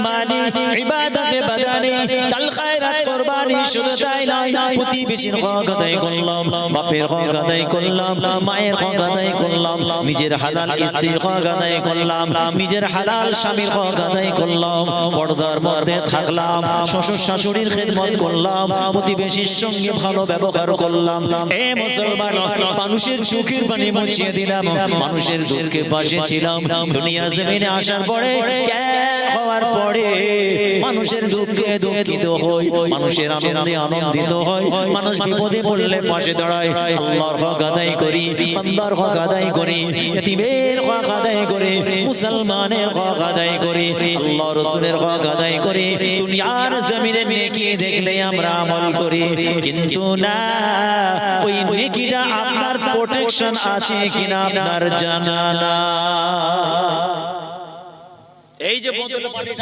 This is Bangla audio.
মালি ইবাদতে বাদানি তাল খায়রাত কুরবানি শুধু তাই নয় প্রতিবেশীর হক আদায় করলাম বাপের হক আদায় করলাম মায়ের হক আদায় করলাম নিজের হালাল স্ত্রীর হক আদায় করলাম নিজের হালাল স্বামীর হক আদায় করলাম পর্দার মধ্যে থাকলাম শ্বশুর শাশুড়ির খেদমত করলাম প্রতিবেশীর সঙ্গে ভালো ব্যবহার করলাম এ মুসলমান মানুষের চোখের পানি মুছিয়ে দিলাম মানুষের দুঃখে পাশে ছিলাম দুনিয়া জমিনে আসার পরে হওয়ার পরে মানুষের দুঃখে দুঃখিত হই মানুষের আনন্দে আনন্দিত হয় মানুষ বিপদে পড়লে পাশে দাঁড়ায় আল্লাহর হক আদায় করি বান্দার হক আদায় করি ইতিমের হক আদায় করি মুসলমানের হক আদায় করি আল্লাহ রাসূলের হক আদায় করি দুনিয়ার জমিনে নেকি দেখলে আমরা আমল করি কিন্তু না ওই নেকিটা আপনার প্রোটেকশন আছে কিনা আপনার জানা না এই যে বোতল পানি